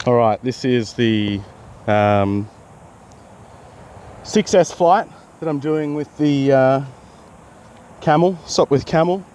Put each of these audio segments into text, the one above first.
All right, this is the 6S flight that I'm doing with the Camel, Sopwith Camel.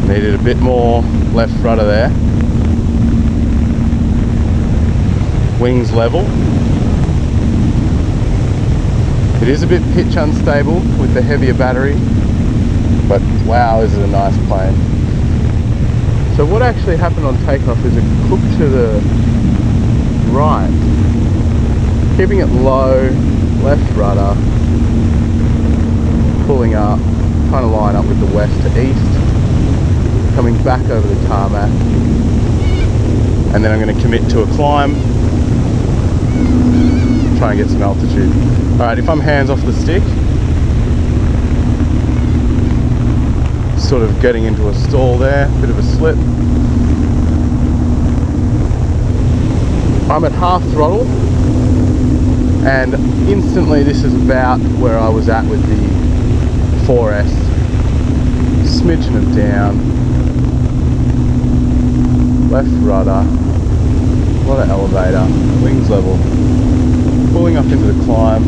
Needed a bit more left rudder there. Wings level. It is a bit pitch unstable with the heavier battery, but wow, is it a nice plane. So what actually happened on takeoff is it cooked to the right, keeping it low, left rudder, pulling up, trying to line up with the west to east, coming back over the tarmac, and then I'm going to commit to a climb, try and get some altitude. Alright, if I'm hands off the stick, sort of getting into a stall there, bit of a slip. I'm at half throttle, and instantly this is about where I was at with the 4S. Smidgen of down, left rudder, a lot of elevator, wings level, pulling up into the climb.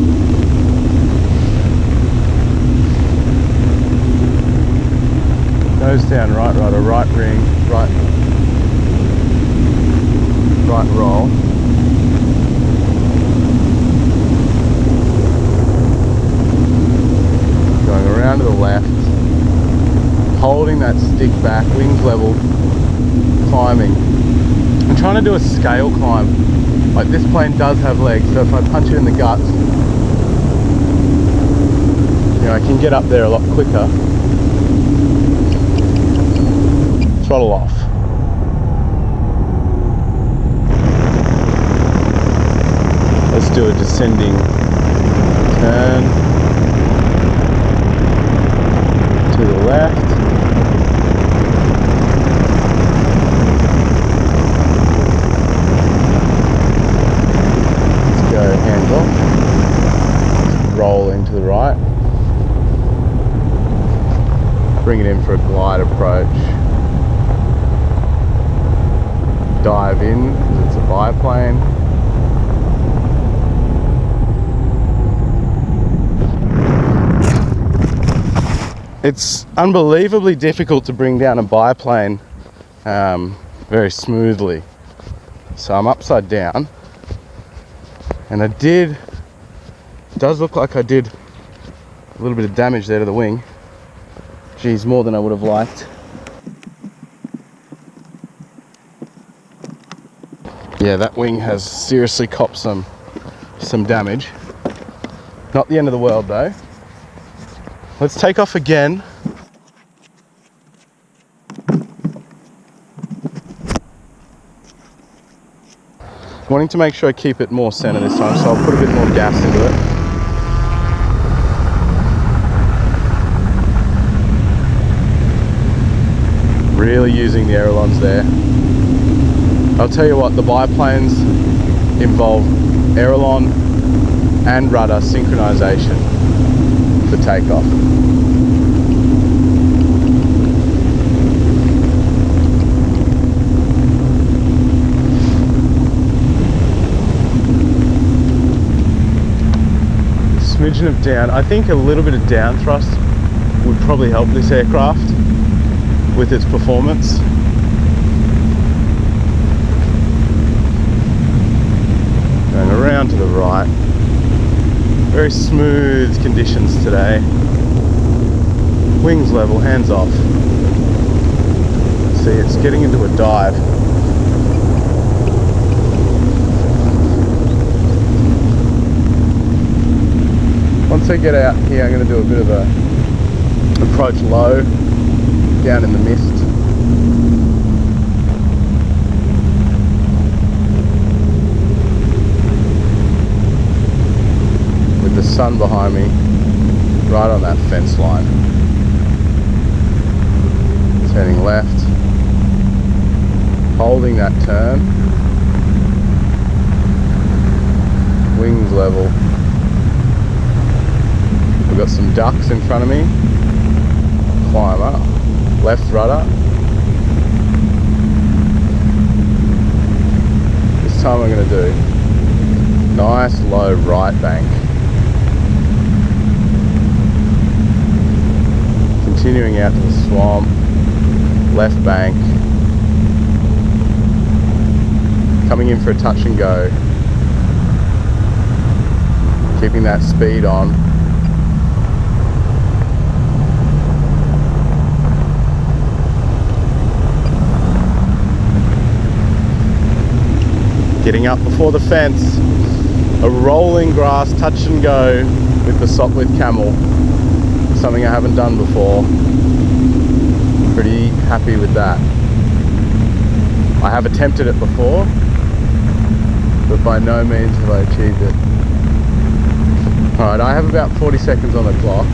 Nose down, right rudder, right ring, right roll. Going around to the left, holding that stick back, wings level, climbing. I'm trying to do a scale climb. Like, this plane does have legs, so if I punch it in the guts, you know, I can get up there a lot quicker. Throttle off. Let's do a descending turn to the left. Hands off, roll into the right, bring it in for a glide approach, dive in because it's a biplane, it's unbelievably difficult to bring down a biplane very smoothly, so I'm upside down. And it does look like I did a little bit of damage there to the wing. Geez, more than I would have liked. Yeah, that wing has seriously copped some damage. Not the end of the world though. Let's take off again. Wanting to make sure I keep it more center this time, so I'll put a bit more gas into it. Really using the ailerons there. I'll tell you what, the biplanes involve aileron and rudder synchronization for takeoff. Smidgen of down. I think a little bit of down thrust would probably help this aircraft with its performance. Going around to the right. Very smooth conditions today. Wings level, hands off. See, it's getting into a dive. Once I get out here, I'm going to do a bit of a approach low down in the mist. With sun behind me, right on that fence line. Turning left, holding that turn, wings level. We've got some ducks in front of me. Climb up, left rudder. This time I'm going to do nice low right bank. Continuing out to the swamp, left bank. Coming in for a touch and go. Keeping that speed on. Getting up before the fence, a rolling grass touch and go with the Sopwith Camel, something I haven't done before. Pretty happy with that. I have attempted it before, but by no means have I achieved it. Alright, I have about 40 seconds on the clock,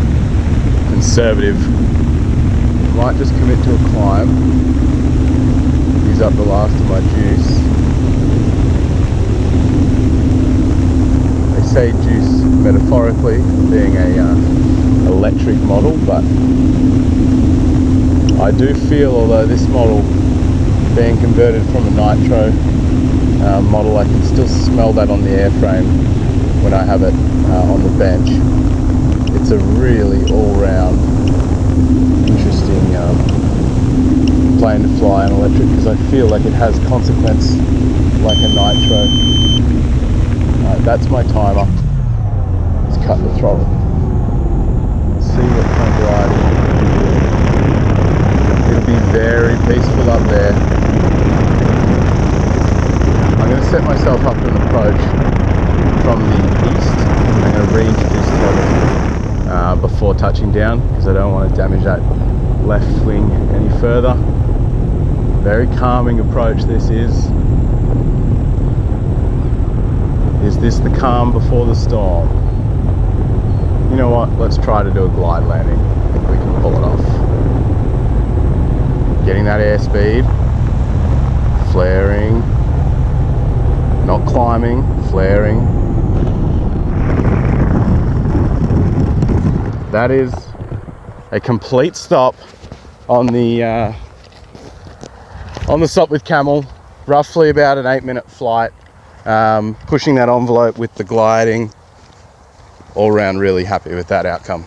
conservative. Might just commit to a climb, use up the last of my juice. Say juice metaphorically, being a electric model, but I do feel, although this model being converted from a nitro model, I can still smell that on the airframe when I have it on the bench. It's a really all-round interesting plane to fly on electric, because I feel like it has consequence like a nitro. That's my timer. Let's cut the throttle. Let's see what kind of gliding. It'll be very peaceful up there. I'm going to set myself up an approach from the east. I'm going to reintroduce throttle before touching down, because I don't want to damage that left wing any further. Very calming approach this is. Is this the calm before the storm? You know what? Let's try to do a glide landing. I think we can pull it off. Getting that airspeed. Flaring. Not climbing, flaring. That is a complete stop on the Sopwith Camel. Roughly about an 8-minute flight. Pushing that envelope with the gliding. All round really happy with that outcome.